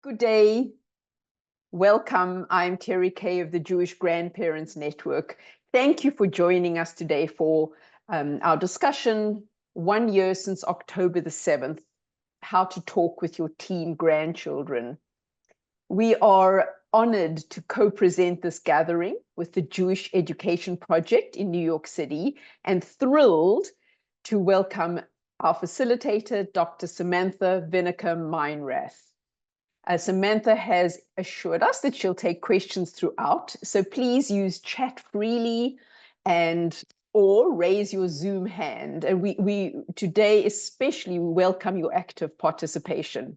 Good day. Welcome. I'm Terry Kay of the Jewish Grandparents Network. Thank you for joining us today for our discussion, 1 year since October the 7th, how to talk with your teen grandchildren. We are honored to co-present this gathering with the Jewish Education Project in New York City and thrilled to welcome our facilitator, Dr. Samantha Vinokor-Meinrath. Samantha has assured us that she'll take questions throughout, so please use chat freely or raise your Zoom hand. And we today especially welcome your active participation.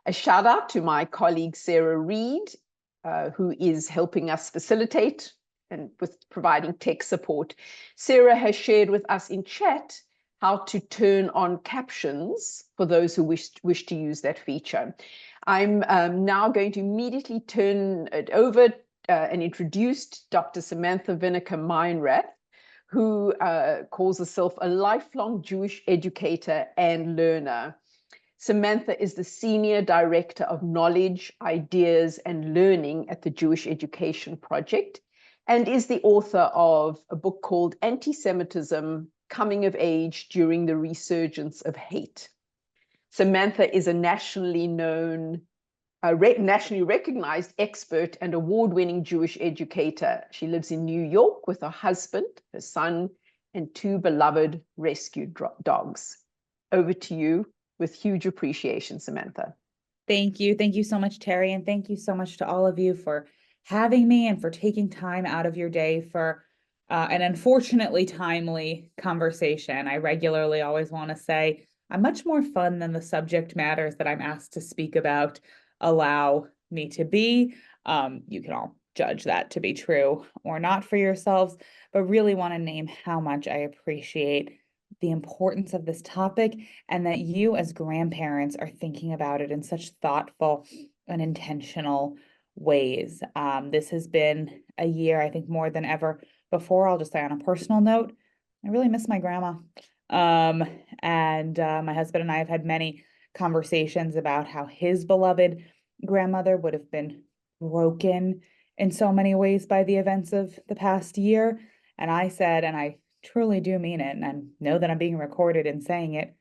A shout out to my colleague Sarah Reed, who is helping us facilitate and with providing tech support. Sarah has shared with us in chat how to turn on captions for those who wish to use that feature. I'm now going to immediately turn it over and introduce Dr. Samantha Vinokor-Meinrath, who calls herself a lifelong Jewish educator and learner. Samantha is the Senior Director of Knowledge, Ideas, and Learning at the Jewish Education Project, and is the author of a book called Antisemitism, Coming of Age During the Resurgence of Hate. Samantha is a nationally recognized expert and award-winning Jewish educator. She lives in New York with her husband, her son, and 2 beloved rescue dogs. Over to you with huge appreciation, Samantha. Thank you. Thank you so much, Terry. And thank you so much to all of you for having me and for taking time out of your day for an unfortunately timely conversation. I regularly always want to say I'm much more fun than the subject matters that I'm asked to speak about allow me to be. You can all judge that to be true or not for yourselves, but really want to name how much I appreciate the importance of this topic and that you as grandparents are thinking about it in such thoughtful and intentional ways. This has been a year, I think, more than ever before. I'll just say on a personal note, I really miss my grandma. My husband and I have had many conversations about how his beloved grandmother would have been broken in so many ways by the events of the past year. And I said, and I truly do mean it, and I know that I'm being recorded in saying it,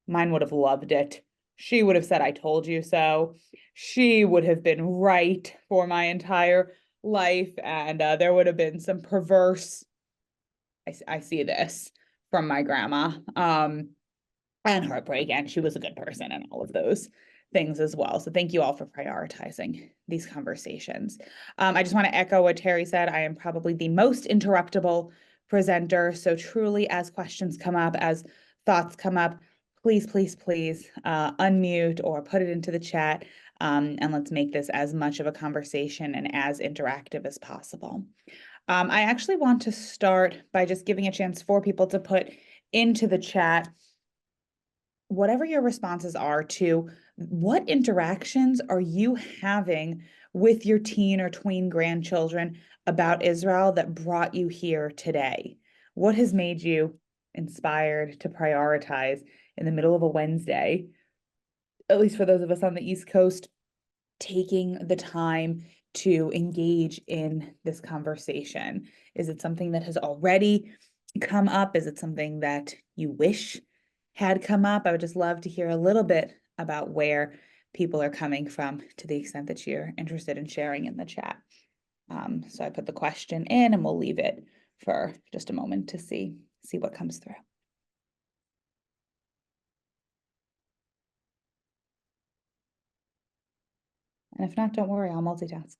mine would have loved it. She would have said, I told you so. She would have been right for my entire life. And there would have been some perverse, I see this from my grandma, and heartbreak. And she was a good person and all of those things as well. So thank you all for prioritizing these conversations. I just want to echo what Terry said. I am probably the most interruptible presenter. So truly, as questions come up, as thoughts come up, please, please, please unmute or put it into the chat. And let's make this as much of a conversation and as interactive as possible. I actually want to start by just giving a chance for people to put into the chat whatever your responses are to what interactions are you having with your teen or tween grandchildren about Israel that brought you here today? What has made you inspired to prioritize in the middle of a Wednesday, at least for those of us on the East Coast, taking the time to engage in this conversation? Is it something that has already come up? Is it something that you wish had come up? I would just love to hear a little bit about where people are coming from to the extent that you're interested in sharing in the chat. So I put the question in and we'll leave it for just a moment to see what comes through. And if not, don't worry, I'll multitask.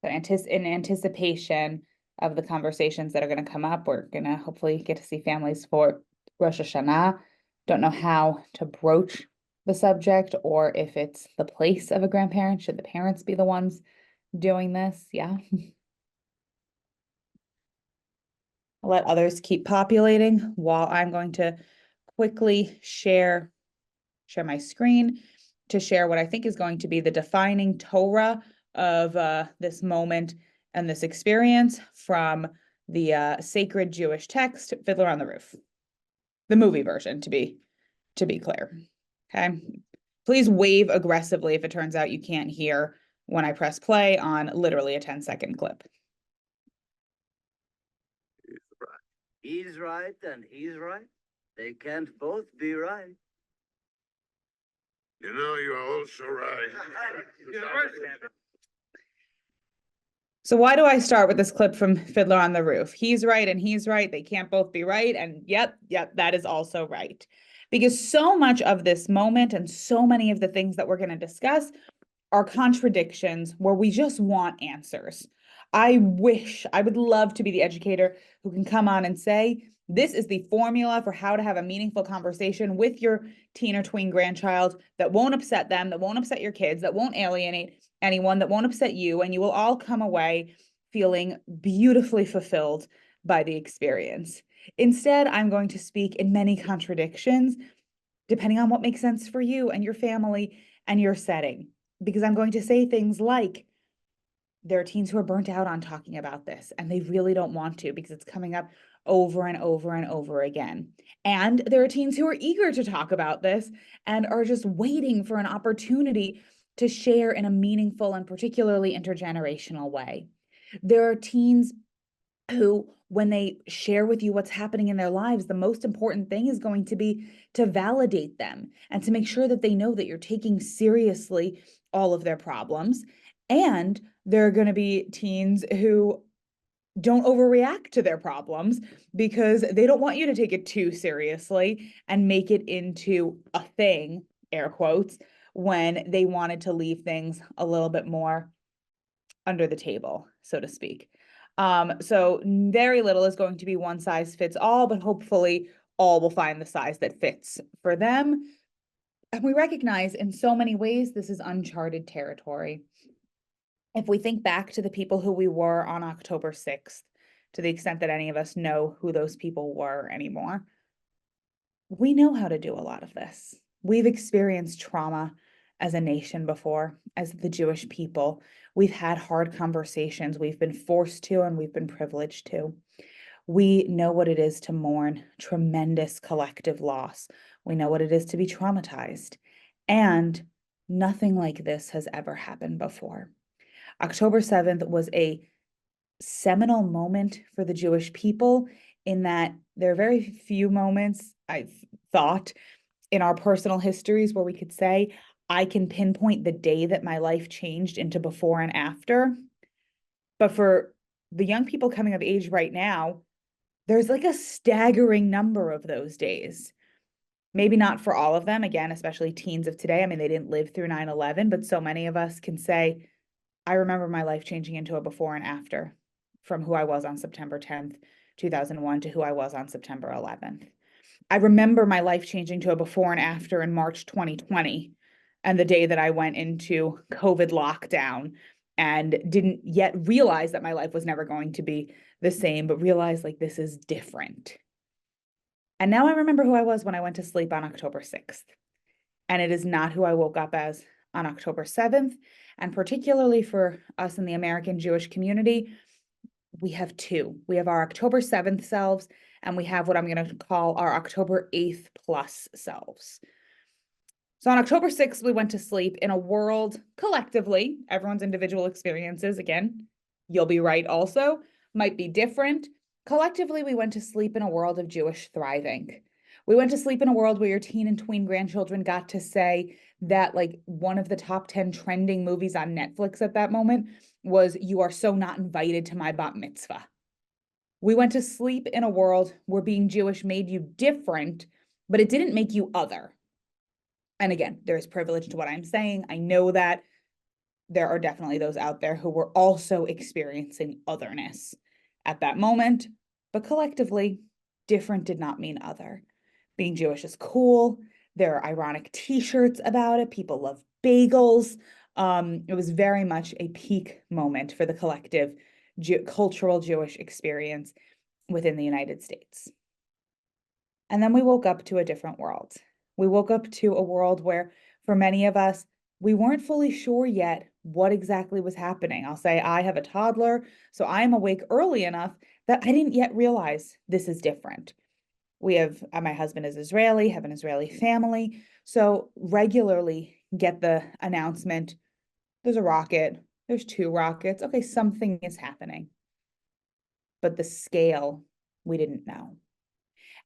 So in anticipation of the conversations that are going to come up, we're going to hopefully get to see families for Rosh Hashanah. Don't know how to broach the subject or if it's the place of a grandparent. Should the parents be the ones doing this? Yeah. I'll let others keep populating while I'm going to quickly share my screen to share what I think is going to be the defining Torah of this moment and this experience from the sacred Jewish text, Fiddler on the Roof. The movie version, to be clear. Okay. Please wave aggressively if it turns out you can't hear when I press play on literally a 10-second clip. He's right and he's right. They can't both be right. You know, you're also right. So why do I start with this clip from Fiddler on the Roof? He's right and he's right. They can't both be right. And yep, that is also right. Because so much of this moment and so many of the things that we're going to discuss are contradictions where we just want answers. I would love to be the educator who can come on and say, this is the formula for how to have a meaningful conversation with your teen or tween grandchild that won't upset them, that won't upset your kids, that won't alienate anyone, that won't upset you, and you will all come away feeling beautifully fulfilled by the experience. Instead, I'm going to speak in many contradictions, depending on what makes sense for you and your family and your setting, because I'm going to say things like, there are teens who are burnt out on talking about this, and they really don't want to because it's coming up over and over and over again. And there are teens who are eager to talk about this and are just waiting for an opportunity to share in a meaningful and particularly intergenerational way. There are teens who, when they share with you what's happening in their lives, the most important thing is going to be to validate them and to make sure that they know that you're taking seriously all of their problems. And there are going to be teens who don't overreact to their problems because they don't want you to take it too seriously and make it into a thing, air quotes, when they wanted to leave things a little bit more under the table, so to speak. So very little is going to be one size fits all, but hopefully all will find the size that fits for them. And we recognize in so many ways this is uncharted territory. If we think back to the people who we were on October 6th, to the extent that any of us know who those people were anymore, we know how to do a lot of this. We've experienced trauma as a nation before, as the Jewish people. We've had hard conversations. We've been forced to, and we've been privileged to. We know what it is to mourn tremendous collective loss. We know what it is to be traumatized. And nothing like this has ever happened before. October 7th was a seminal moment for the Jewish people in that there are very few moments, I've thought, in our personal histories where we could say, I can pinpoint the day that my life changed into before and after. But for the young people coming of age right now, there's like a staggering number of those days. Maybe not for all of them, again, especially teens of today. I mean, they didn't live through 9/11, but so many of us can say, I remember my life changing into a before and after from who I was on September 10th, 2001 to who I was on September 11th. I remember my life changing to a before and after in March 2020 and the day that I went into COVID lockdown and didn't yet realize that my life was never going to be the same, but realized like this is different. And now I remember who I was when I went to sleep on October 6th. And it is not who I woke up as on October 7th. And particularly for us in the American Jewish community, we have two. We have our October 7th selves, and we have what I'm going to call our October 8th plus selves. So on October 6th, we went to sleep in a world collectively, everyone's individual experiences, again, you'll be right also, might be different. Collectively, we went to sleep in a world of Jewish thriving. We went to sleep in a world where your teen and tween grandchildren got to say that like one of the top 10 trending movies on Netflix at that moment was You Are So Not Invited to My Bat Mitzvah. We went to sleep in a world where being Jewish made you different, but it didn't make you other. And again, there is privilege to what I'm saying. I know that there are definitely those out there who were also experiencing otherness at that moment, but collectively, different did not mean other. Being Jewish is cool. There are ironic t-shirts about it. People love bagels. It was very much a peak moment for the collective cultural Jewish experience within the United States. And then we woke up to a different world. We woke up to a world where, for many of us, we weren't fully sure yet what exactly was happening. I'll say I have a toddler, so I am awake early enough that I didn't yet realize this is different. We have, my husband is Israeli, have an Israeli family, so regularly get the announcement, there's a rocket, there's 2 rockets, okay, something is happening. But the scale, we didn't know.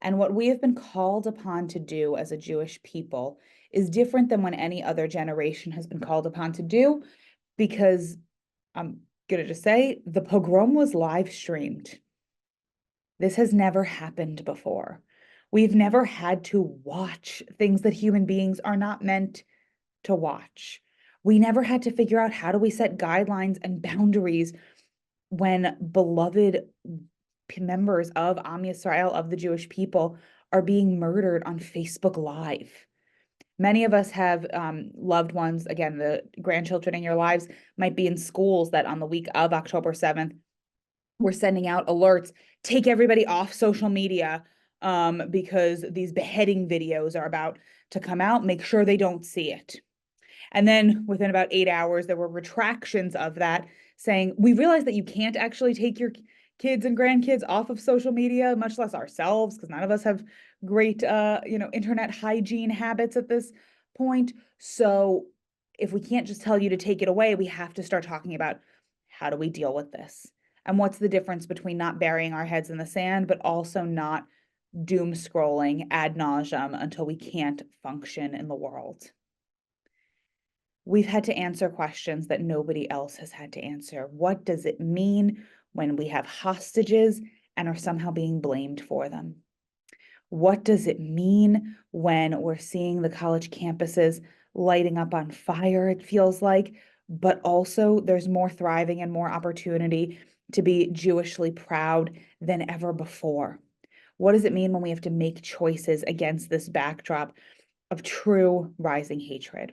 And what we have been called upon to do as a Jewish people is different than what any other generation has been called upon to do, because I'm going to just say the pogrom was live streamed. This has never happened before. We've never had to watch things that human beings are not meant to watch. We never had to figure out how do we set guidelines and boundaries when beloved members of Am Yisrael, of the Jewish people, are being murdered on Facebook Live. Many of us have loved ones, again, the grandchildren in your lives might be in schools that on the week of October 7th, we're sending out alerts, take everybody off social media because these beheading videos are about to come out, make sure they don't see it. And then within about 8 hours, there were retractions of that saying, we realize that you can't actually take your kids and grandkids off of social media, much less ourselves, because none of us have great, internet hygiene habits at this point. So if we can't just tell you to take it away, we have to start talking about how do we deal with this? And what's the difference between not burying our heads in the sand, but also not doom scrolling ad nauseum until we can't function in the world? We've had to answer questions that nobody else has had to answer. What does it mean when we have hostages and are somehow being blamed for them? What does it mean when we're seeing the college campuses lighting up on fire, it feels like, but also there's more thriving and more opportunity to be Jewishly proud than ever before? What does it mean when we have to make choices against this backdrop of true rising hatred?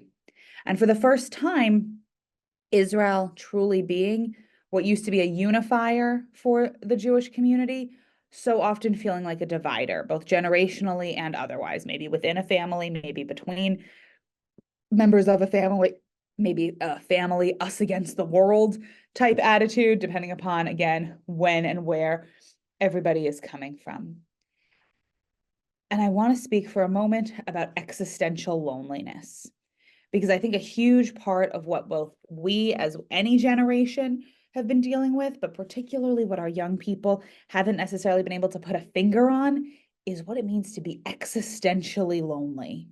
And for the first time, Israel truly being what used to be a unifier for the Jewish community, so often feeling like a divider, both generationally and otherwise, maybe within a family, maybe between members of a family, maybe a family, us against the world type attitude, depending upon, again, when and where everybody is coming from. And I want to speak for a moment about existential loneliness, because I think a huge part of what both we as any generation have been dealing with, but particularly what our young people haven't necessarily been able to put a finger on, is what it means to be existentially lonely.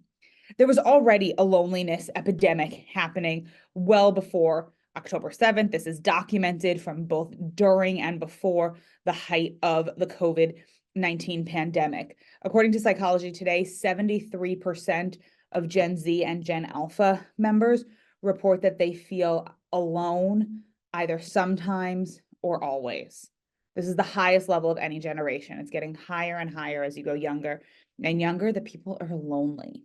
There was already a loneliness epidemic happening well before October 7th. This is documented from both during and before the height of the COVID-19 pandemic. According to Psychology Today, 73% of Gen Z and Gen Alpha members report that they feel alone either sometimes or always. This is the highest level of any generation. It's getting higher and higher as you go younger and younger. The people are lonely.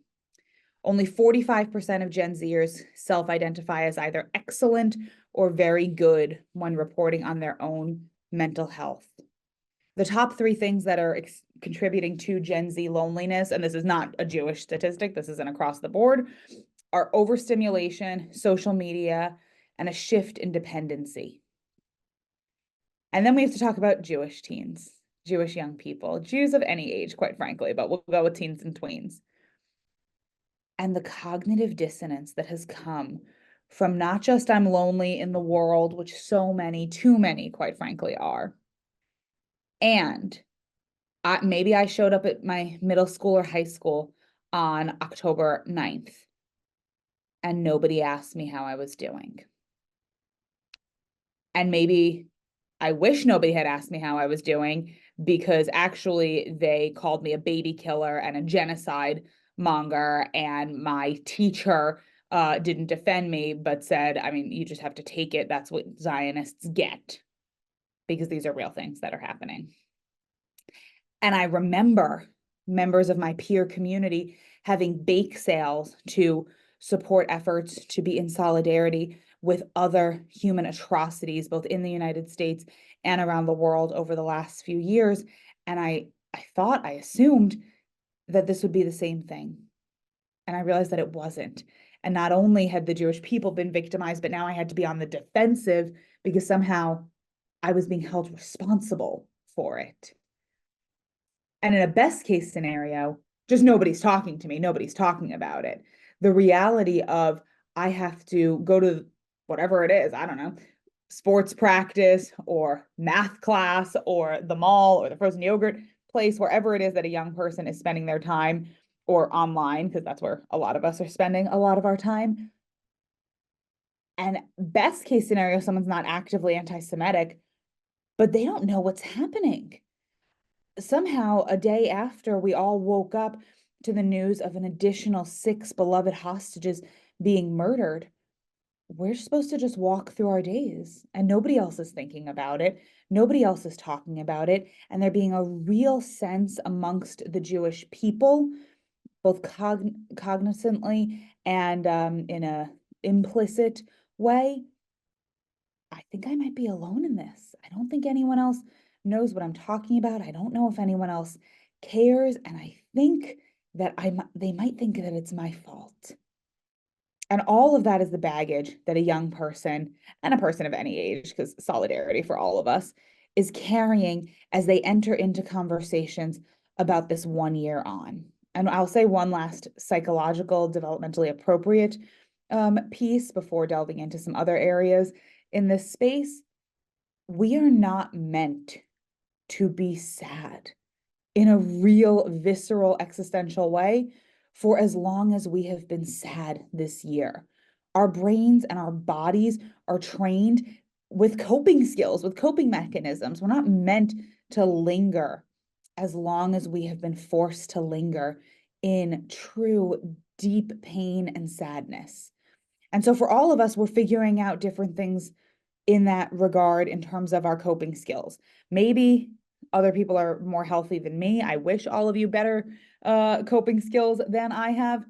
Only 45% of Gen Zers self-identify as either excellent or very good when reporting on their own mental health. The top 3 things that are contributing to Gen Z loneliness, and this is not a Jewish statistic, this is an across the board, are overstimulation, social media, and a shift in dependency. And then we have to talk about Jewish teens, Jewish young people, Jews of any age, quite frankly, but we'll go with teens and tweens. And the cognitive dissonance that has come from not just I'm lonely in the world, which so many, too many, quite frankly, are, and maybe I showed up at my middle school or high school on October 9th and nobody asked me how I was doing. And maybe I wish nobody had asked me how I was doing, because actually they called me a baby killer and a genocide monger, and my teacher didn't defend me, but said, I mean, you just have to take it. That's what Zionists get, because these are real things that are happening. And I remember members of my peer community having bake sales to support efforts to be in solidarity with other human atrocities, both in the United States and around the world over the last few years. And I assumed that this would be the same thing. And I realized that it wasn't. And not only had the Jewish people been victimized, but now I had to be on the defensive because somehow I was being held responsible for it. And in a best case scenario, just nobody's talking to me, nobody's talking about it. The reality of I have to go to whatever it is, I don't know, sports practice or math class or the mall or the frozen yogurt place, wherever it is that a young person is spending their time, or online, because that's where a lot of us are spending a lot of our time. And best case scenario, someone's not actively anti-Semitic, but they don't know what's happening. Somehow, a day after we all woke up to the news of an additional 6 beloved hostages being murdered, we're supposed to just walk through our days and nobody else is thinking about it. Nobody else is talking about it. And there being a real sense amongst the Jewish people, both cognizantly and in a implicit way. I think I might be alone in this. I don't think anyone else knows what I'm talking about. I don't know if anyone else cares. And I think that they might think that it's my fault. And all of that is the baggage that a young person and a person of any age, because solidarity for all of us, is carrying as they enter into conversations about this 1 year on. And I'll say one last psychological, developmentally appropriate piece before delving into some other areas in this space. We are not meant to be sad in a real, visceral, existential way for as long as we have been sad this year. Our brains and our bodies are trained with coping skills, with coping mechanisms. We're not meant to linger as long as we have been forced to linger in true, deep pain and sadness. And so for all of us, we're figuring out different things in that regard in terms of our coping skills. Maybe other people are more healthy than me. I wish all of you better coping skills than I have.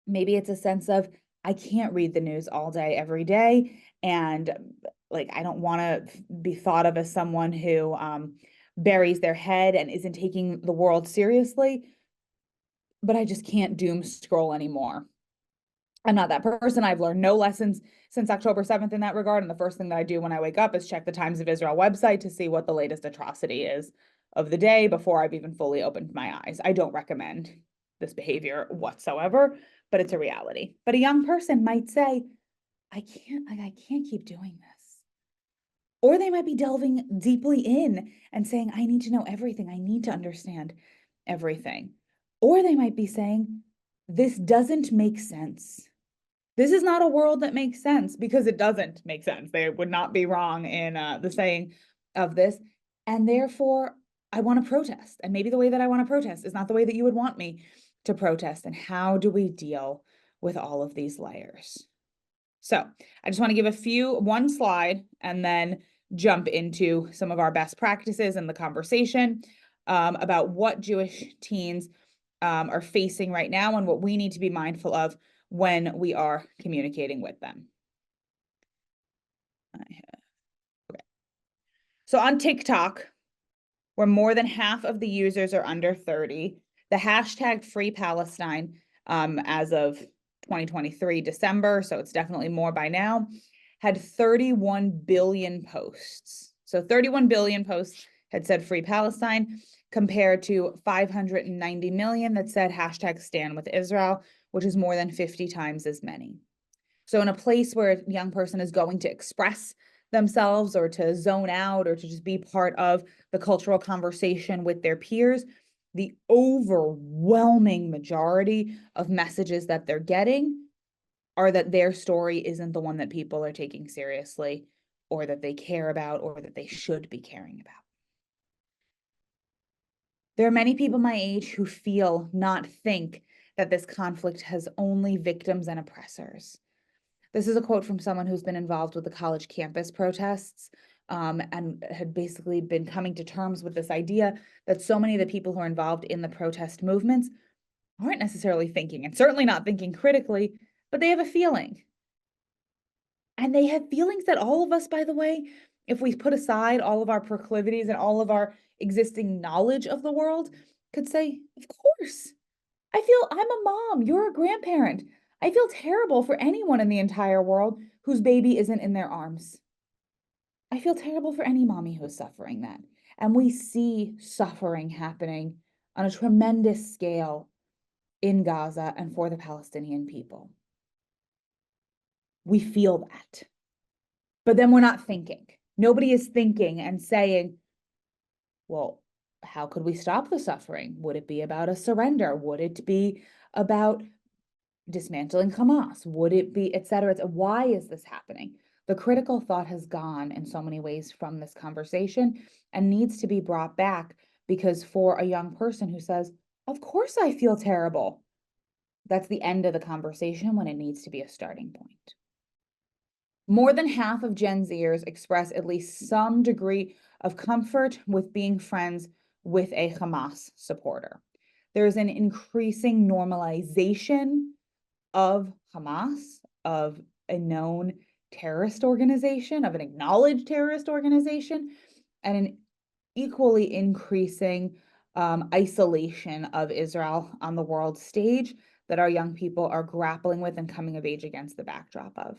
Maybe it's a sense of, I can't read the news all day, every day. And like, I don't want to be thought of as someone who buries their head and isn't taking the world seriously, but I just can't doom scroll anymore. I'm not that person. I've learned no lessons since October 7th in that regard. And the first thing that I do when I wake up is check the Times of Israel website to see what the latest atrocity is of the day before I've even fully opened my eyes. I don't recommend this behavior whatsoever, but it's a reality. But a young person might say, I can't keep doing this. Or they might be delving deeply in and saying, I need to know everything. I need to understand everything. Or they might be saying, this doesn't make sense. This is not a world that makes sense, because it doesn't make sense. They would not be wrong in the saying of this. And therefore, I want to protest. And maybe the way that I want to protest is not the way that you would want me to protest. And how do we deal with all of these layers? So I just want to give one slide and then jump into some of our best practices in the conversation about what Jewish teens are facing right now and what we need to be mindful of when we are communicating with them. Okay. So on TikTok, where more than half of the users are under 30, the hashtag Free Palestine, as of 2023 December, so it's definitely more by now, had 31 billion posts. So 31 billion posts had said Free Palestine, compared to 590 million that said hashtag Stand with Israel, which is more than 50 times as many. So in a place where a young person is going to express themselves or to zone out or to just be part of the cultural conversation with their peers, the overwhelming majority of messages that they're getting are that their story isn't the one that people are taking seriously, or that they care about, or that they should be caring about. There are many people my age who think that this conflict has only victims and oppressors. This is a quote from someone who's been involved with the college campus protests and had basically been coming to terms with this idea that so many of the people who are involved in the protest movements aren't necessarily thinking, and certainly not thinking critically, but they have a feeling. And they have feelings that all of us, by the way, if we put aside all of our proclivities and all of our existing knowledge of the world, could say, of course. I'm a mom, you're a grandparent. I feel terrible for anyone in the entire world whose baby isn't in their arms. I feel terrible for any mommy who's suffering that. And we see suffering happening on a tremendous scale in Gaza and for the Palestinian people. We feel that. But then we're not thinking. Nobody is thinking and saying, well, how could we stop the suffering? Would it be about a surrender? Would it be about dismantling Hamas? Would it be, et cetera? Why is this happening? The critical thought has gone in so many ways from this conversation and needs to be brought back, because for a young person who says, of course I feel terrible, that's the end of the conversation when it needs to be a starting point. More than half of Gen Zers express at least some degree of comfort with being friends with a Hamas supporter. There's an increasing normalization of Hamas, of a known terrorist organization, of an acknowledged terrorist organization, and an equally increasing isolation of Israel on the world stage that our young people are grappling with and coming of age against the backdrop of.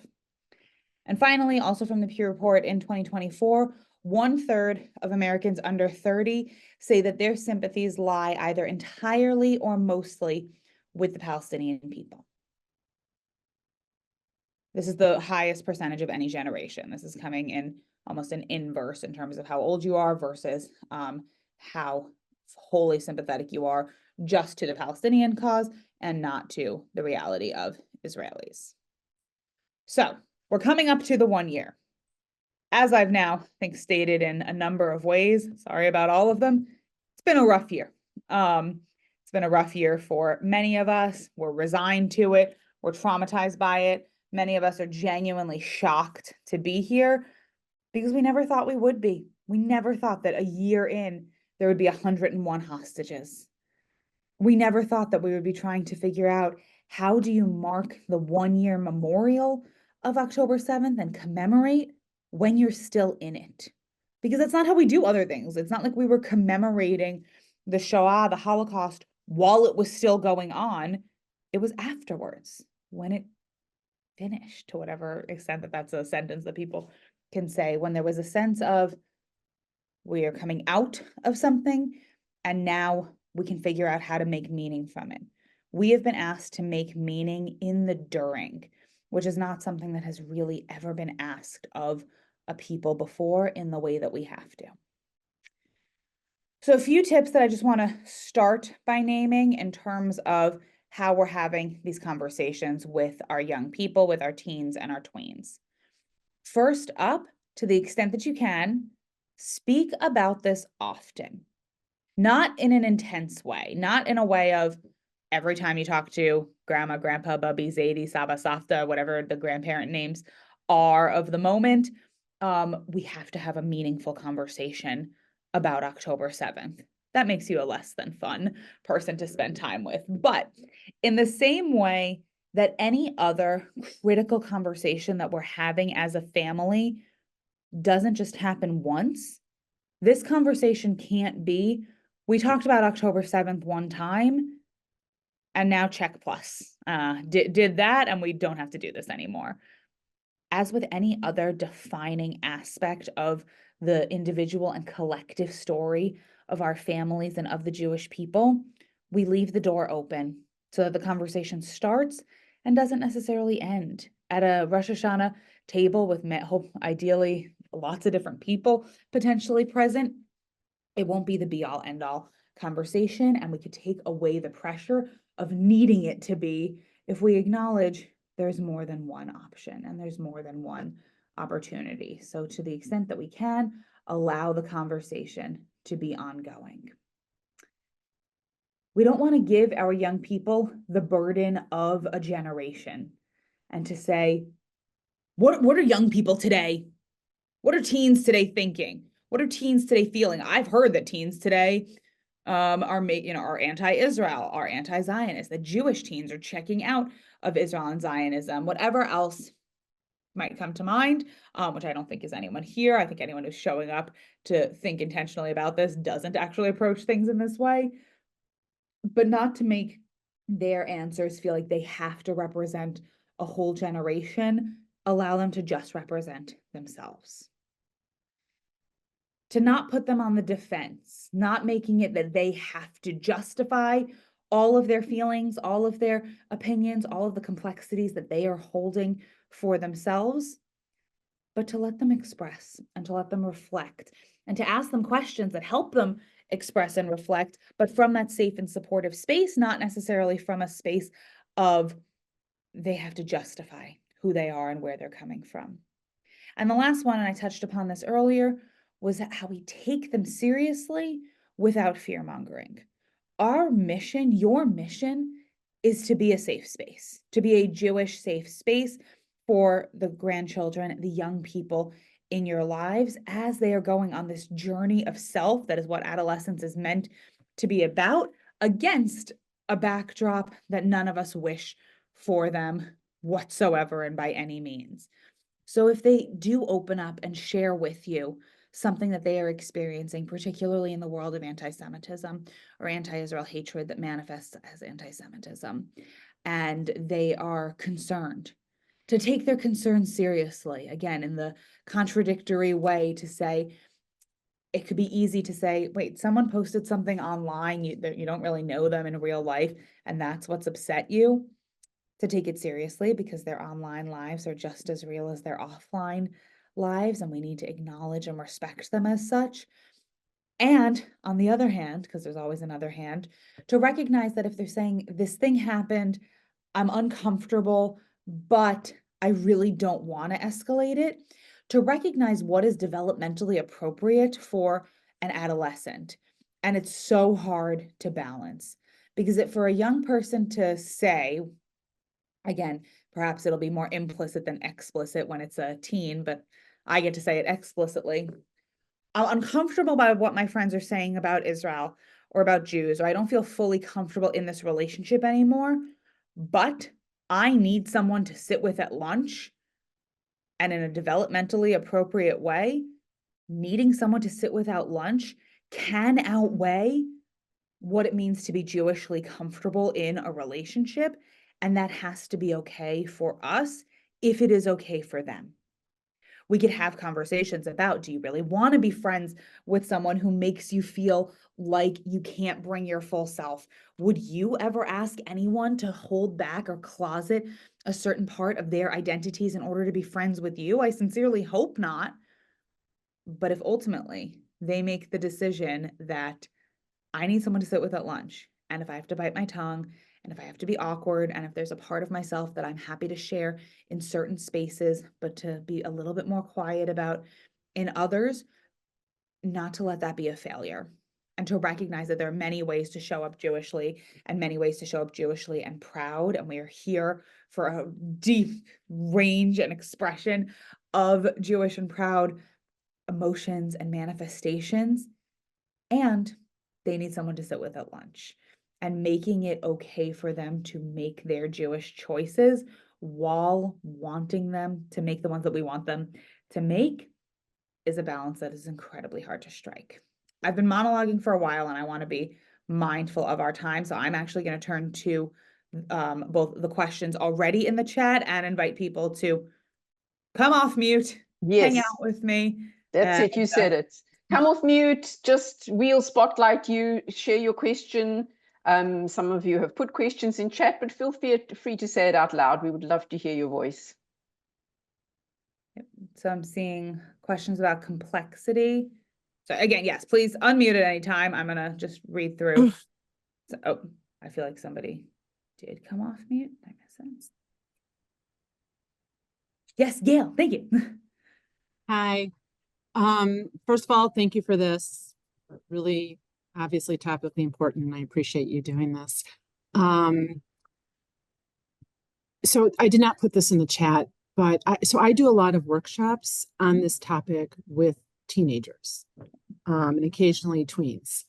And finally, also from the Pew Report in 2024, 1/3 of Americans under 30 say that their sympathies lie either entirely or mostly with the Palestinian people. This is the highest percentage of any generation. This is coming in almost an inverse in terms of how old you are versus how wholly sympathetic you are just to the Palestinian cause and not to the reality of Israelis. So we're coming up to the 1 year. As I've now, I think, stated in a number of ways, sorry about all of them, it's been a rough year. It's been a rough year for many of us. We're resigned to it. We're traumatized by it. Many of us are genuinely shocked to be here because we never thought we would be. We never thought that a year in, there would be 101 hostages. We never thought that we would be trying to figure out, how do you mark the 1 year memorial of October 7th and commemorate when you're still in it? Because that's not how we do other things. It's not like we were commemorating the Shoah, the Holocaust, while it was still going on. It was afterwards, when it finished, to whatever extent that that's a sentence that people can say, when there was a sense of we are coming out of something and now we can figure out how to make meaning from it. We have been asked to make meaning in the during, which is not something that has really ever been asked of a people before in the way that we have to. So a few tips that I just want to start by naming in terms of how we're having these conversations with our young people, with our teens and our tweens. First up, to the extent that you can, speak about this often. Not in an intense way, not in a way of every time you talk to grandma, grandpa, bubby, zaidi, saba, safta, whatever the grandparent names are of the moment, we have to have a meaningful conversation about October 7th. That makes you a less than fun person to spend time with. But in the same way that any other critical conversation that we're having as a family doesn't just happen once, this conversation can't be, we talked about October 7th one time, and now check plus. Did that, and we don't have to do this anymore. As with any other defining aspect of the individual and collective story of our families and of the Jewish people, we leave the door open so that the conversation starts and doesn't necessarily end. At a Rosh Hashanah table with ideally lots of different people potentially present, it won't be the be-all, end-all conversation, and we could take away the pressure of needing it to be if we acknowledge there's more than one option and there's more than one opportunity. So to the extent that we can, allow the conversation to be ongoing. We don't want to give our young people the burden of a generation and to say, what are young people today? What are teens today thinking? What are teens today feeling? I've heard that teens today are anti-Israel, are anti-Zionist, that Jewish teens are checking out of Israel and Zionism, whatever else might come to mind, which I don't think is anyone here. I think anyone who's showing up to think intentionally about this doesn't actually approach things in this way. But not to make their answers feel like they have to represent a whole generation, allow them to just represent themselves. To not put them on the defense, not making it that they have to justify all of their feelings, all of their opinions, all of the complexities that they are holding for themselves, but to let them express and to let them reflect and to ask them questions that help them express and reflect, but from that safe and supportive space, not necessarily from a space of they have to justify who they are and where they're coming from. And the last one, and I touched upon this earlier, was how we take them seriously without fear mongering. Our mission, your mission, is to be a safe space, to be a Jewish safe space for the grandchildren, the young people in your lives as they are going on this journey of self. That is what adolescence is meant to be about, against a backdrop that none of us wish for them whatsoever and by any means. So if they do open up and share with you something that they are experiencing, particularly in the world of anti-Semitism or anti-Israel hatred that manifests as anti-Semitism, and they are concerned, to take their concerns seriously, again, in the contradictory way to say, it could be easy to say, wait, someone posted something online, you don't really know them in real life, and that's what's upset you. To take it seriously because their online lives are just as real as their offline lives, and we need to acknowledge and respect them as such. And on the other hand, because there's always another hand, to recognize that if they're saying this thing happened, I'm uncomfortable, but I really don't want to escalate it, to recognize what is developmentally appropriate for an adolescent. And it's so hard to balance because for a young person to say, again, perhaps it'll be more implicit than explicit when it's a teen, but I get to say it explicitly. I'm uncomfortable by what my friends are saying about Israel or about Jews, or I don't feel fully comfortable in this relationship anymore, but I need someone to sit with at lunch, and in a developmentally appropriate way, needing someone to sit with at lunch can outweigh what it means to be Jewishly comfortable in a relationship. And that has to be okay for us if it is okay for them. We could have conversations about, do you really want to be friends with someone who makes you feel like you can't bring your full self? Would you ever ask anyone to hold back or closet a certain part of their identities in order to be friends with you? I sincerely hope not. But if ultimately they make the decision that I need someone to sit with at lunch, and if I have to bite my tongue, and if I have to be awkward, and if there's a part of myself that I'm happy to share in certain spaces, but to be a little bit more quiet about in others, not to let that be a failure. And to recognize that there are many ways to show up Jewishly and many ways to show up Jewishly and proud. And we are here for a deep range and expression of Jewish and proud emotions and manifestations. And they need someone to sit with at lunch, and making it okay for them to make their Jewish choices while wanting them to make the ones that we want them to make is a balance that is incredibly hard to strike. I've been monologuing for a while and I want to be mindful of our time. So I'm actually going to turn to both the questions already in the chat and invite people to come off mute, hang Yes, out with me. that's it. You said it. Come off mute, just we'll spotlight you, share your question. Some of you have put questions in chat, but feel free to say it out loud. We would love to hear your voice. So I'm seeing questions about complexity. So again, yes, please unmute at any time. I'm gonna just read through. So, oh, I feel like somebody did come off mute. That makes sense. Yes, Gail, thank you. Hi. First of all, thank you for this. Really, obviously, topically important, and I appreciate you doing this. So I did not put this in the chat, but I do a lot of workshops on this topic with teenagers, and occasionally tweens.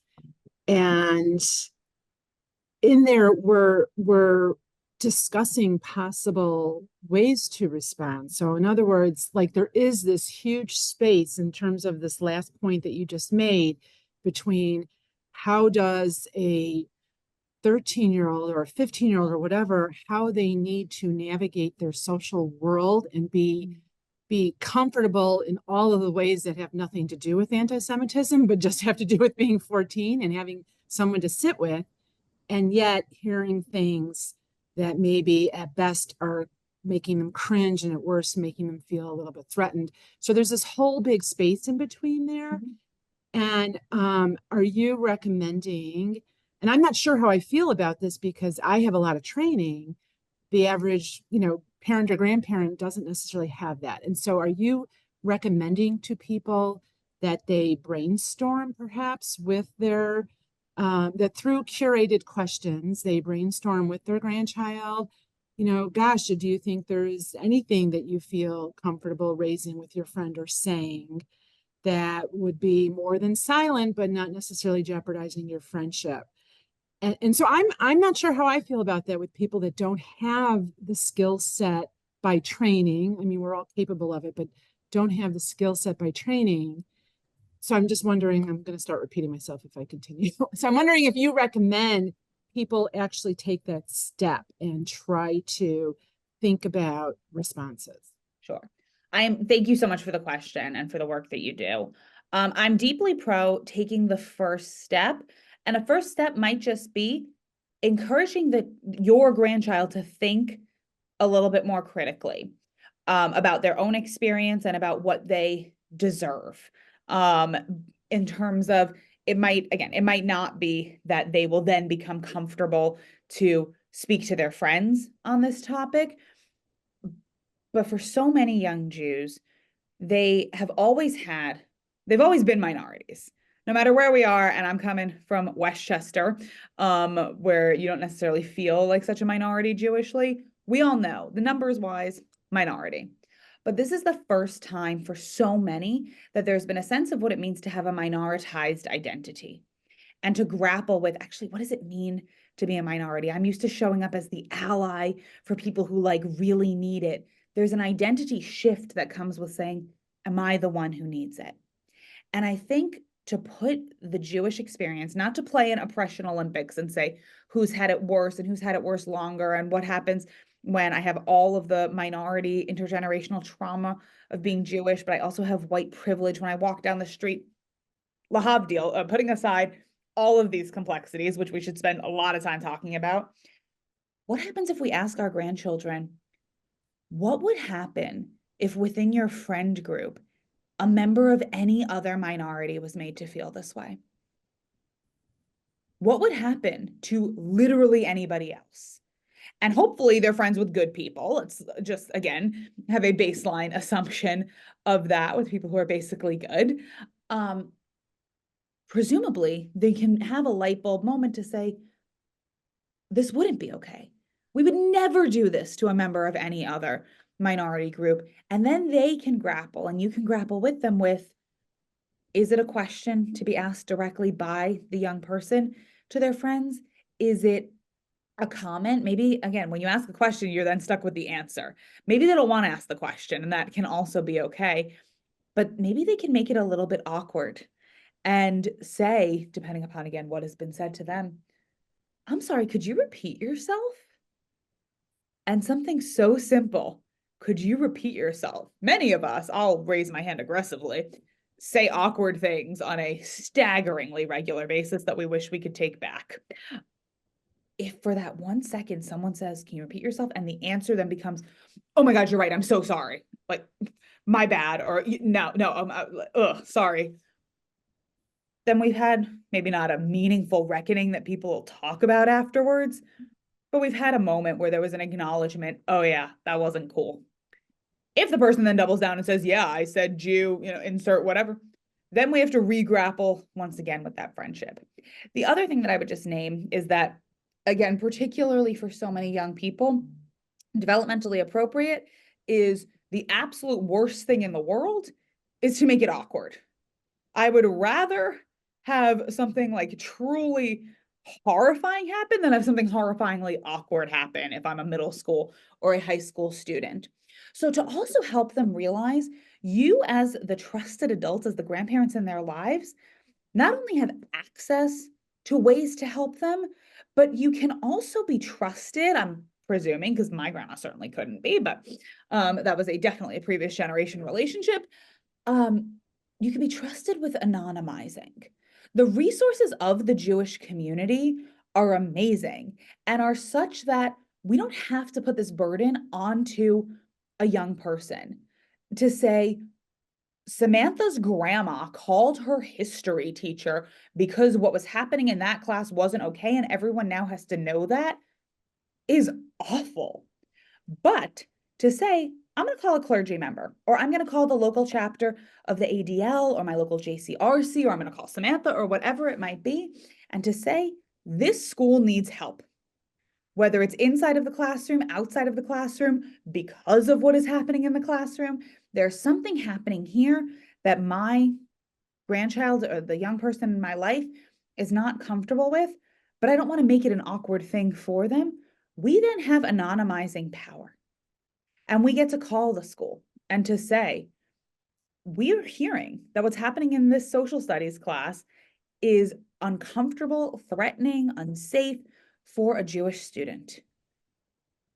And in there, we're discussing possible ways to respond. So in other words, like there is this huge space in terms of this last point that you just made between how does a 13-year-old or a 15-year-old or whatever, how they need to navigate their social world and be comfortable in all of the ways that have nothing to do with anti-Semitism, but just have to do with being 14 and having someone to sit with, and yet hearing things that maybe at best are making them cringe and at worst making them feel a little bit threatened. So there's this whole big space in between there. And are you recommending, and I'm not sure how I feel about this because I have a lot of training, the average, parent or grandparent doesn't necessarily have that. And so are you recommending to people that they brainstorm perhaps with their, that through curated questions, they brainstorm with their grandchild, gosh, do you think there's anything that you feel comfortable raising with your friend or saying that would be more than silent, but not necessarily jeopardizing your friendship? And so I'm not sure how I feel about that with people that don't have the skill set by training. I mean, we're all capable of it, but don't have the skill set by training. So I'm just wondering, I'm going to start repeating myself if I continue. So I'm wondering if you recommend people actually take that step and try to think about responses. Sure. Thank you so much for the question and for the work that you do. I'm deeply pro taking the first step. And a first step might just be encouraging your grandchild to think a little bit more critically about their own experience and about what they deserve. In terms of, it might not be that they will then become comfortable to speak to their friends on this topic. But for so many young Jews, they've always been minorities, no matter where we are. And I'm coming from Westchester, where you don't necessarily feel like such a minority Jewishly. We all know the numbers wise, minority. But this is the first time for so many that there's been a sense of what it means to have a minoritized identity and to grapple with actually, what does it mean to be a minority? I'm used to showing up as the ally for people who really need it. There's an identity shift that comes with saying, am I the one who needs it? And I think to put the Jewish experience, not to play an oppression Olympics and say who's had it worse and who's had it worse longer and what happens when I have all of the minority intergenerational trauma of being Jewish, but I also have white privilege when I walk down the street. Lahavdil, putting aside all of these complexities, which we should spend a lot of time talking about, what happens if we ask our grandchildren, what would happen if within your friend group, a member of any other minority was made to feel this way? What would happen to literally anybody else? And hopefully they're friends with good people. Let's just, again, have a baseline assumption of that with people who are basically good. Presumably, they can have a light bulb moment to say, this wouldn't be okay. We would never do this to a member of any other minority group. And then they can grapple, and you can grapple with them with, is it a question to be asked directly by the young person to their friends? Is it a comment? Maybe, again, when you ask a question, you're then stuck with the answer. Maybe they don't want to ask the question, and that can also be okay. But maybe they can make it a little bit awkward and say, depending upon, again, what has been said to them, I'm sorry, could you repeat yourself? And something so simple, could you repeat yourself? Many of us, I'll raise my hand aggressively, say awkward things on a staggeringly regular basis that we wish we could take back. If for that 1 second someone says, can you repeat yourself? And the answer then becomes, oh my God, you're right, I'm so sorry. Like, my bad, or no, sorry. Then we've had maybe not a meaningful reckoning that people will talk about afterwards, but we've had a moment where there was an acknowledgement, oh yeah, that wasn't cool. If the person then doubles down and says, yeah, I said Jew, insert whatever, then we have to re-grapple once again with that friendship. The other thing that I would just name is that, again, particularly for so many young people, developmentally appropriate is the absolute worst thing in the world is to make it awkward. I would rather have something like truly horrifying happen than have something horrifyingly awkward happen if I'm a middle school or a high school student. So to also help them realize, you as the trusted adults, as the grandparents in their lives, not only have access to ways to help them, but you can also be trusted, I'm presuming, because my grandma certainly couldn't be, but that was definitely a previous generation relationship. You can be trusted with anonymizing. The resources of the Jewish community are amazing and are such that we don't have to put this burden onto a young person to say, Samantha's grandma called her history teacher because what was happening in that class wasn't okay, and everyone now has to know that is awful. But to say, I'm going to call a clergy member, or I'm going to call the local chapter of the ADL or my local JCRC, or I'm going to call Samantha or whatever it might be, and to say, this school needs help. Whether it's inside of the classroom, outside of the classroom, because of what is happening in the classroom, there's something happening here that my grandchild or the young person in my life is not comfortable with, but I don't want to make it an awkward thing for them. We then have anonymizing power. And we get to call the school and to say, we're hearing that what's happening in this social studies class is uncomfortable, threatening, unsafe for a Jewish student.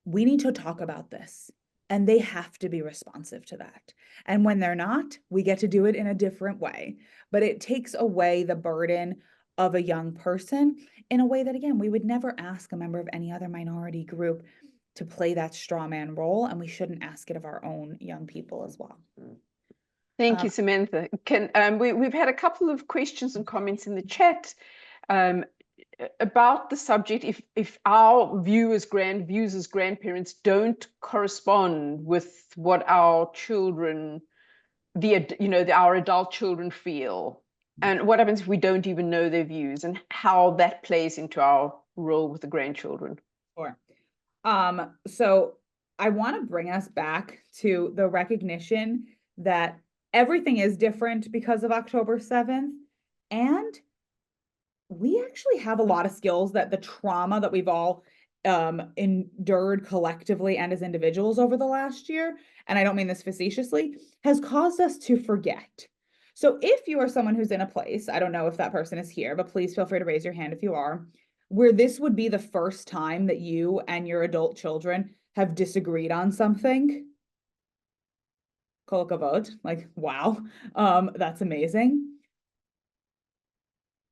We need to talk about this. And they have to be responsive to that. And when they're not, we get to do it in a different way. But it takes away the burden of a young person in a way that, again, we would never ask a member of any other minority group to play that straw man role, and we shouldn't ask it of our own young people as well. Thank you, Samantha. We've had a couple of questions and comments in the chat about the subject. If our views as grandparents don't correspond with what our children, our adult children feel, and what happens if we don't even know their views, and how that plays into our role with the grandchildren. Sure. So I want to bring us back to the recognition that everything is different because of October 7th. And we actually have a lot of skills that the trauma that we've all endured collectively and as individuals over the last year, and I don't mean this facetiously, has caused us to forget. So if you are someone who's in a place, I don't know if that person is here, but please feel free to raise your hand if you are, where this would be the first time that you and your adult children have disagreed on something. Kol kavod, like, wow, that's amazing.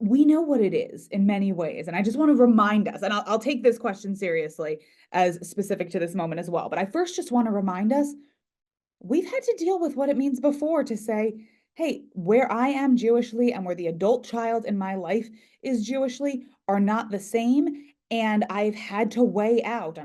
We know what it is in many ways. And I just want to remind us, and I'll take this question seriously as specific to this moment as well. But I first just want to remind us, we've had to deal with what it means before to say, hey, where I am Jewishly and where the adult child in my life is Jewishly are not the same. And I've had to weigh out,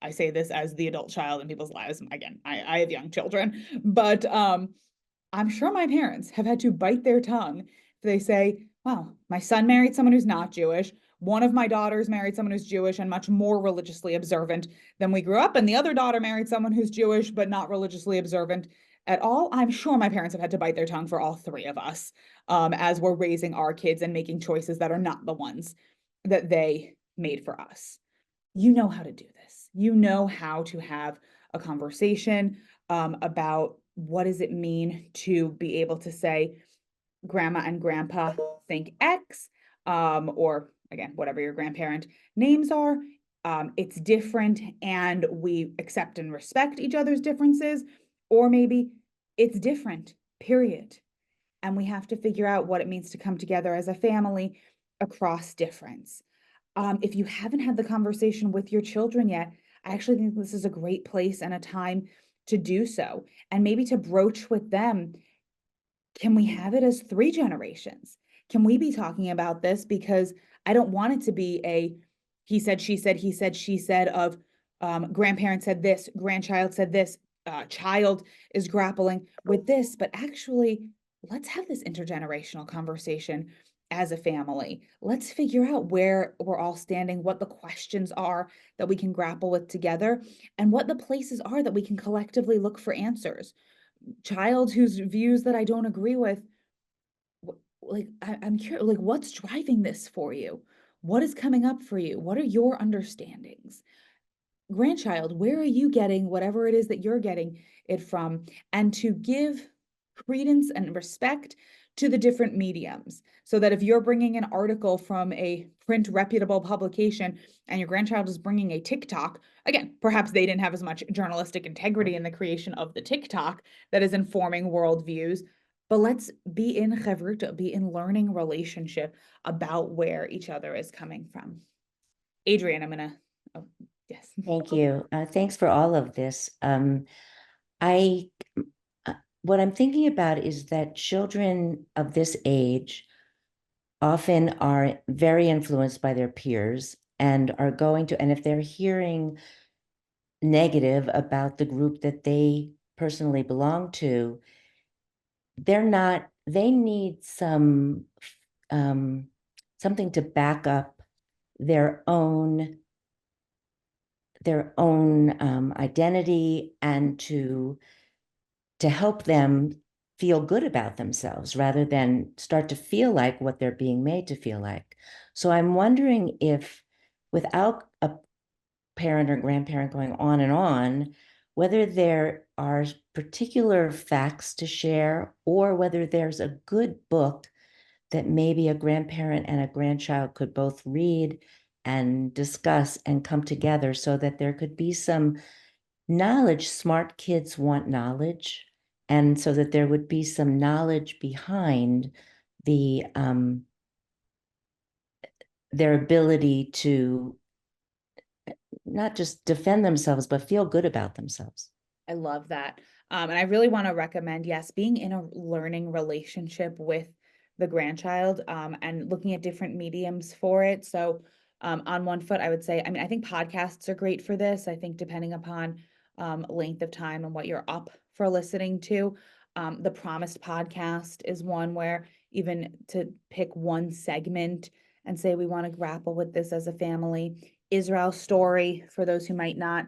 I say this as the adult child in people's lives. Again, I have young children, but I'm sure my parents have had to bite their tongue. They say, wow, my son married someone who's not Jewish. One of my daughters married someone who's Jewish and much more religiously observant than we grew up. And the other daughter married someone who's Jewish, but not religiously observant at all. I'm sure my parents have had to bite their tongue for all three of us as we're raising our kids and making choices that are not the ones that they made for us. You know how to do this. You know how to have a conversation about what does it mean to be able to say, grandma and grandpa think X, or again, whatever your grandparent names are. It's different and we accept and respect each other's differences, or maybe it's different, period. And we have to figure out what it means to come together as a family across difference. If you haven't had the conversation with your children yet, I actually think this is a great place and a time to do so. And maybe to broach with them, can we have it as 3 generations? Can we be talking about this? Because I don't want it to be a he said, she said, he said, she said of grandparent said this, grandchild said this, child is grappling with this, but actually, let's have this intergenerational conversation as a family. Let's figure out where we're all standing, what the questions are that we can grapple with together, and what the places are that we can collectively look for answers. Child whose views that I don't agree with, like, I'm curious, like, what's driving this for you? What is coming up for you? What are your understandings? Grandchild, where are you getting whatever it is that you're getting it from? And to give credence and respect to the different mediums, so that if you're bringing an article from a print reputable publication and your grandchild is bringing a TikTok, again, perhaps they didn't have as much journalistic integrity in the creation of the TikTok that is informing worldviews, but let's be in chavruta, be in learning relationship about where each other is coming from. Adrienne, I'm gonna, oh, yes. Thank you. Thanks for all of this. What I'm thinking about is that children of this age often are very influenced by their peers and are going to, and if they're hearing negative about the group that they personally belong to, they need something to back up their own identity and to help them feel good about themselves rather than start to feel like what they're being made to feel like. So I'm wondering if, without a parent or grandparent going on and on, whether there are particular facts to share or whether there's a good book that maybe a grandparent and a grandchild could both read and discuss and come together so that there could be some knowledge. Smart kids want knowledge, and so that there would be some knowledge behind their ability to not just defend themselves, but feel good about themselves. I love that. And I really want to recommend, yes, being in a learning relationship with the grandchild, and looking at different mediums for it. So on one foot, I would say, I mean, I think podcasts are great for this. I think depending upon length of time and what you're up for listening to, the Promised podcast is one where, even to pick one segment and say, we want to grapple with this as a family. Israel Story, for those who might not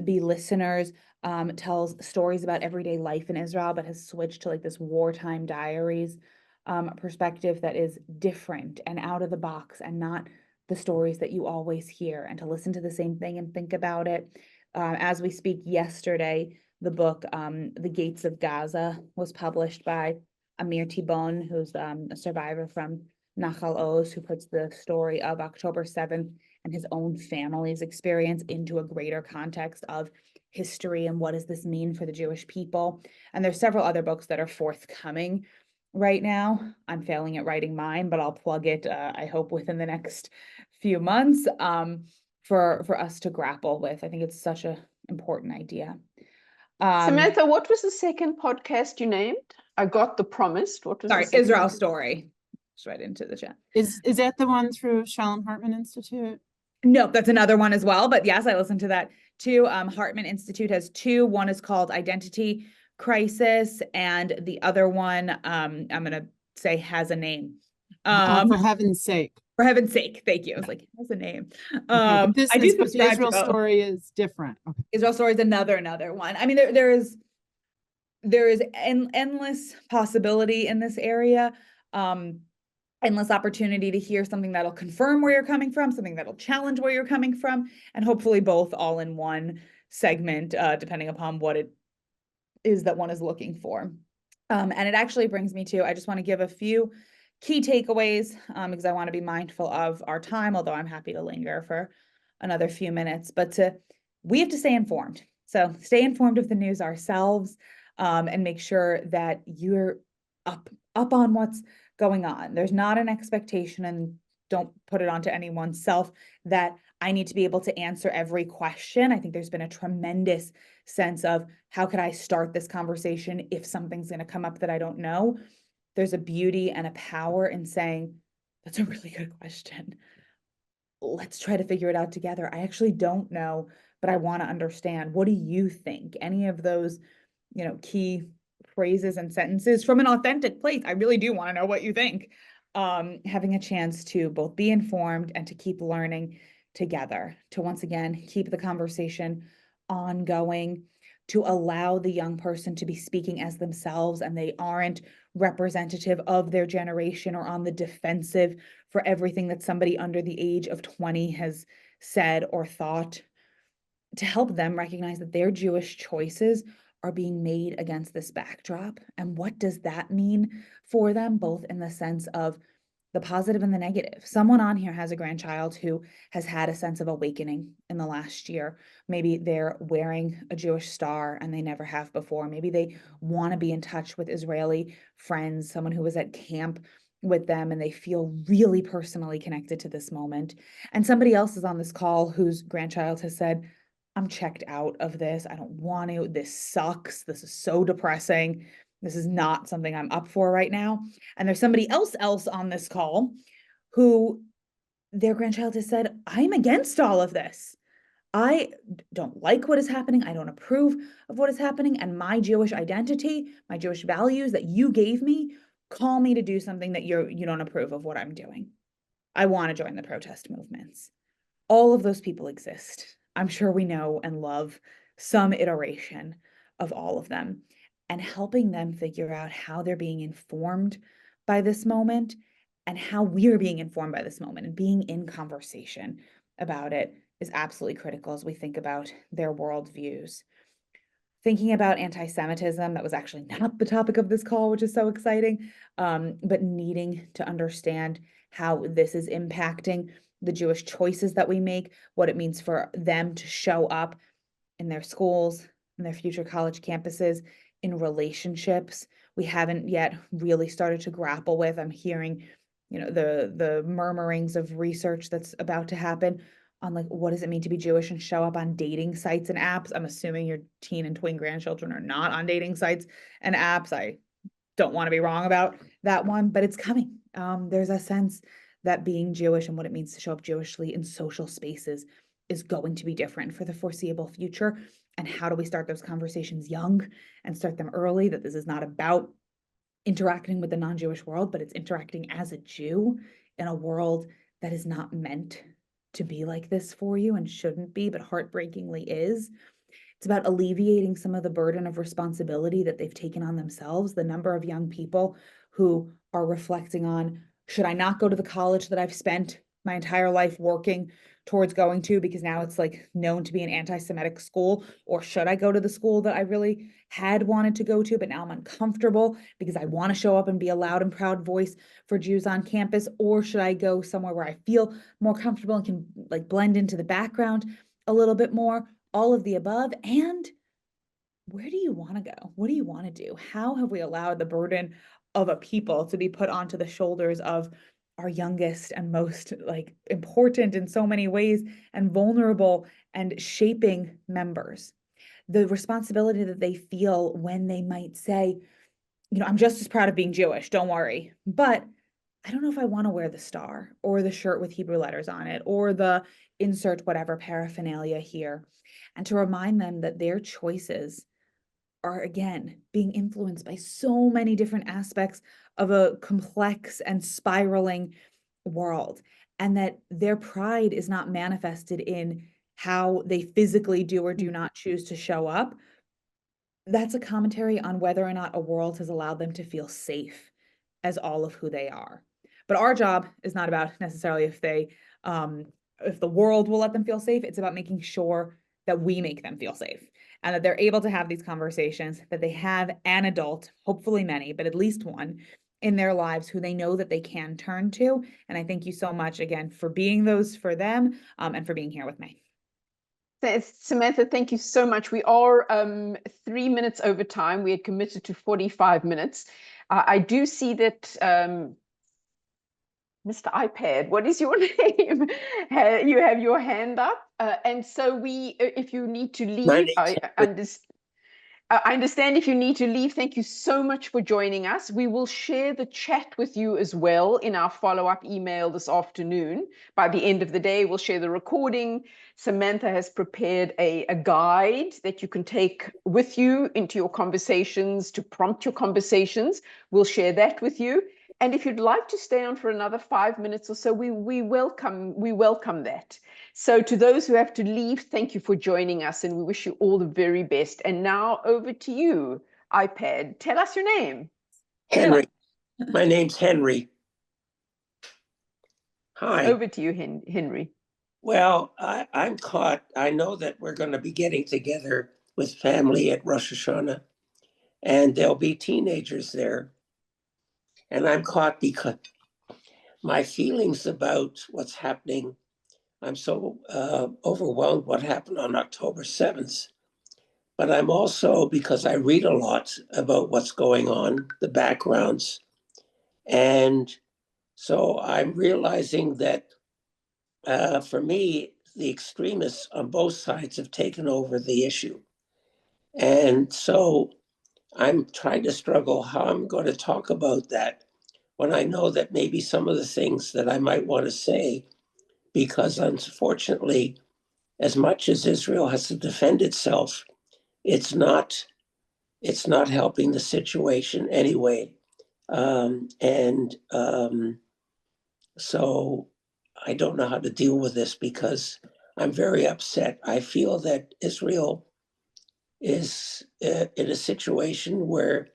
be listeners, tells stories about everyday life in Israel, but has switched to like this wartime diaries perspective that is different and out of the box and not the stories that you always hear, and to listen to the same thing and think about it. As we speak, yesterday, the book The Gates of Gaza was published by Amir Tibon, who's a survivor from Nachal Oz, who puts the story of October 7th and his own family's experience into a greater context of history and what does this mean for the Jewish people. And there's several other books that are forthcoming right now. I'm failing at writing mine, but I'll plug it, I hope, within the next few months for us to grapple with. I think it's such an important idea. Samantha, what was the second podcast you named? I got The Promised. What was the Israel Story. Just right into the chat. Is that the one through Shalom Hartman Institute? No, that's another one as well. But yes, I listened to that too. Hartman Institute has two. One is called Identity Crisis, and the other one, I'm gonna say, has a name. For heaven's sake. For heaven's sake, thank you. I was like, has a name. Okay, but I do but the subscribe Israel to both. Story is different. Okay. Israel Story is another one. I mean, there is endless possibility in this area. Endless opportunity to hear something that'll confirm where you're coming from, something that'll challenge where you're coming from, and hopefully both all in one segment, depending upon what it is that one is looking for. And it actually brings me to, I just want to give a few key takeaways, because I want to be mindful of our time, although I'm happy to linger for another few minutes. But we have to stay informed. So stay informed of the news ourselves, and make sure that you're up on what's going on. There's not an expectation, and don't put it onto anyone's self, that I need to be able to answer every question. I think there's been a tremendous sense of, how could I start this conversation if something's going to come up that I don't know? There's a beauty and a power in saying, that's a really good question. Let's try to figure it out together. I actually don't know, but I want to understand. What do you think? Any of those, key phrases and sentences from an authentic place. I really do want to know what you think. Having a chance to both be informed and to keep learning together, to once again keep the conversation ongoing, to allow the young person to be speaking as themselves and they aren't representative of their generation or on the defensive for everything that somebody under the age of 20 has said or thought, to help them recognize that their Jewish choices are being made against this backdrop. And what does that mean for them, both in the sense of the positive and the negative? Someone on here has a grandchild who has had a sense of awakening in the last year. Maybe they're wearing a Jewish star and they never have before. Maybe they want to be in touch with Israeli friends, someone who was at camp with them, and they feel really personally connected to this moment. And somebody else is on this call whose grandchild has said, I'm checked out of this. I don't want to. This sucks. This is so depressing. This is not something I'm up for right now. And there's somebody else on this call who their grandchild has said, I'm against all of this. I don't like what is happening. I don't approve of what is happening. And my Jewish identity, my Jewish values that you gave me, call me to do something that you don't approve of what I'm doing. I want to join the protest movements. All of those people exist. I'm sure we know and love some iteration of all of them, and helping them figure out how they're being informed by this moment and how we're being informed by this moment, and being in conversation about it is absolutely critical as we think about their worldviews. Thinking about anti-Semitism, that was actually not the topic of this call, which is so exciting, but needing to understand how this is impacting the Jewish choices that we make, what it means for them to show up in their schools, in their future college campuses, in relationships. We haven't yet really started to grapple with. I'm hearing, the murmurings of research that's about to happen on, like, what does it mean to be Jewish and show up on dating sites and apps? I'm assuming your teen and twin grandchildren are not on dating sites and apps. I don't want to be wrong about that one, but it's coming. There's a sense that being Jewish and what it means to show up Jewishly in social spaces is going to be different for the foreseeable future. And how do we start those conversations young and start them early, that this is not about interacting with the non-Jewish world, but it's interacting as a Jew in a world that is not meant to be like this for you and shouldn't be, but heartbreakingly is. It's about alleviating some of the burden of responsibility that they've taken on themselves. The number of young people who are reflecting on, should I not go to the college that I've spent my entire life working towards going to, because now it's like known to be an anti-Semitic school, or should I go to the school that I really had wanted to go to, but now I'm uncomfortable because I want to show up and be a loud and proud voice for Jews on campus, or should I go somewhere where I feel more comfortable and can like blend into the background a little bit more? All of the above. And where do you want to go? What do you want to do? How have we allowed the burden of a people to be put onto the shoulders of our youngest and most important in so many ways and vulnerable and shaping members? The responsibility that they feel when they might say, I'm just as proud of being Jewish, don't worry, but I don't know if I want to wear the star or the shirt with Hebrew letters on it or the insert whatever paraphernalia here. And to remind them that their choices are, again, being influenced by so many different aspects of a complex and spiraling world, and that their pride is not manifested in how they physically do or do not choose to show up. That's a commentary on whether or not a world has allowed them to feel safe as all of who they are. But our job is not about necessarily if the world will let them feel safe. It's about making sure that we make them feel safe and that they're able to have these conversations, that they have an adult, hopefully many, but at least one in their lives who they know that they can turn to. And I thank you so much again for being those for them, and for being here with me. Samantha, thank you so much. We are 3 minutes over time. We had committed to 45 minutes. I do see that Mr. iPad, what is your name? You have your hand up. And so if you need to leave, I understand if you need to leave. Thank you so much for joining us. We will share the chat with you as well in our follow-up email this afternoon. By the end of the day, we'll share the recording. Samantha has prepared a guide that you can take with you into your conversations to prompt your conversations. We'll share that with you. And if you'd like to stay on for another 5 minutes or so, we welcome that. So to those who have to leave, thank you for joining us, and we wish you all the very best. And now over to you, iPad. Tell us your name. Henry. My name's Henry. Hi. Over to you, Henry. Well, I'm caught. I know that we're going to be getting together with family at Rosh Hashanah, and there'll be teenagers there. And I'm caught because my feelings about what's happening, I'm so overwhelmed what happened on October 7th. But I'm also, because I read a lot about what's going on, the backgrounds. And so I'm realizing that for me, the extremists on both sides have taken over the issue. And so I'm trying to struggle how I'm going to talk about that when I know that maybe some of the things that I might want to say, because unfortunately, as much as Israel has to defend itself, it's not helping the situation anyway. So I don't know how to deal with this because I'm very upset. I feel that Israel is in a situation where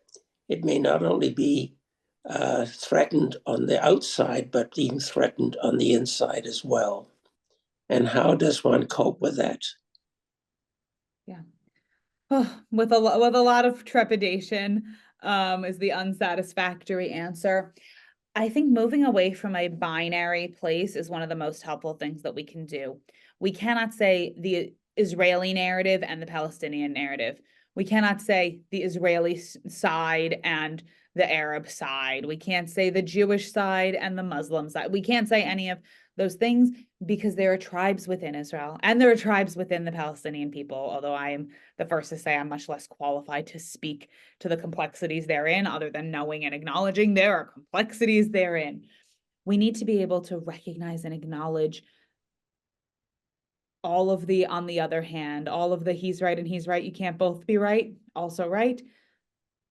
it may not only be threatened on the outside, but being threatened on the inside as well. And how does one cope with that? Yeah. Oh, with a lot of trepidation is the unsatisfactory answer. I think moving away from a binary place is one of the most helpful things that we can do. We cannot say the Israeli narrative and the Palestinian narrative. We cannot say the Israeli side and the Arab side. We can't say the Jewish side and the Muslim side. We can't say any of those things because there are tribes within Israel and there are tribes within the Palestinian people, although I am the first to say I'm much less qualified to speak to the complexities therein, other than knowing and acknowledging there are complexities therein. We need to be able to recognize and acknowledge all of the, on the other hand, all of the he's right and he's right, you can't both be right, also right.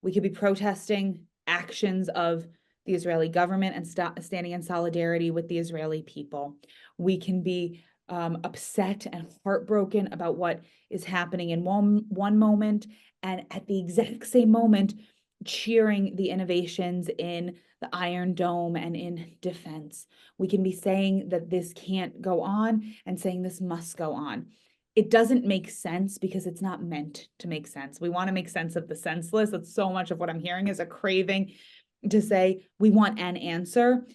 We could be protesting actions of the Israeli government and standing in solidarity with the Israeli people. We can be upset and heartbroken about what is happening in one moment, and at the exact same moment, cheering the innovations in the Iron Dome and in defense. We can be saying that this can't go on and saying this must go on. It doesn't make sense because it's not meant to make sense. We want to make sense of the senseless. That's so much of what I'm hearing is a craving to say we want an answer.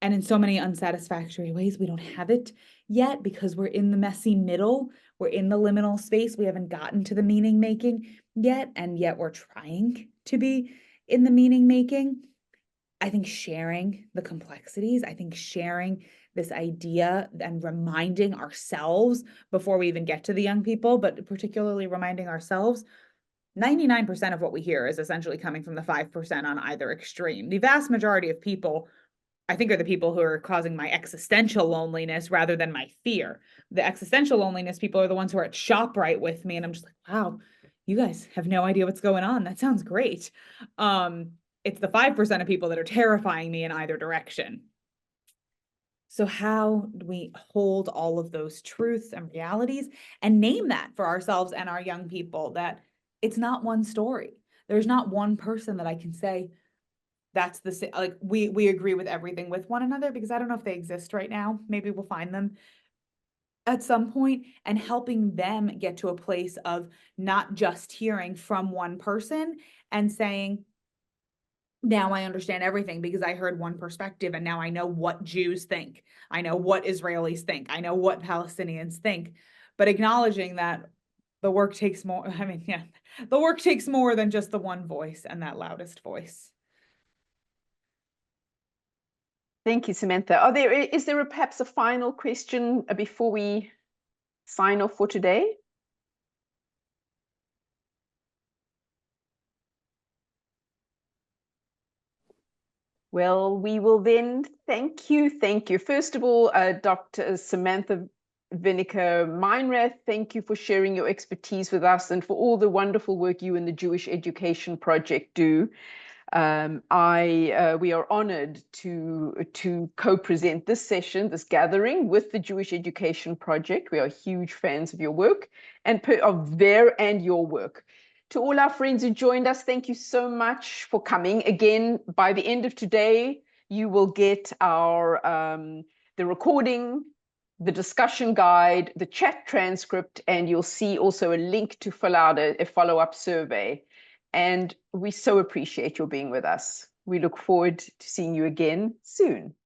And in so many unsatisfactory ways, we don't have it yet because we're in the messy middle. We're in the liminal space. We haven't gotten to the meaning making yet. And yet we're trying to be in the meaning making. I think sharing the complexities, I think sharing this idea and reminding ourselves before we even get to the young people, but particularly reminding ourselves, 99% of what we hear is essentially coming from the 5% on either extreme. The vast majority of people, I think, are the people who are causing my existential loneliness rather than my fear. The existential loneliness people are the ones who are at ShopRite with me. And I'm just like, wow, you guys have no idea what's going on. That sounds great. It's the 5% of people that are terrifying me in either direction. So how do we hold all of those truths and realities and name that for ourselves and our young people, that it's not one story. There's not one person that I can say that's the same, like we agree with everything with one another, because I don't know if they exist right now. Maybe we'll find them at some point, and helping them get to a place of not just hearing from one person and saying, now I understand everything because I heard one perspective and now I know what Jews think. I know what Israelis think. I know what Palestinians think. But acknowledging that the work takes more, the work takes more than just the one voice and that loudest voice. Thank you, Samantha. Is there perhaps a final question before we sign off for today? Well, we will then thank you. First of all, Dr. Samantha Vinokor-Meinrath, thank you for sharing your expertise with us and for all the wonderful work you and the Jewish Education Project do. We are honored to co-present this session, this gathering with the Jewish Education Project. We are huge fans of your work and of their and your work. To all our friends who joined us, thank you so much for coming. Again, by the end of today, you will get our the recording the discussion guide, the chat transcript, and you'll see also a link to fill out a follow-up survey. And we so appreciate your being with us. We look forward to seeing you again soon.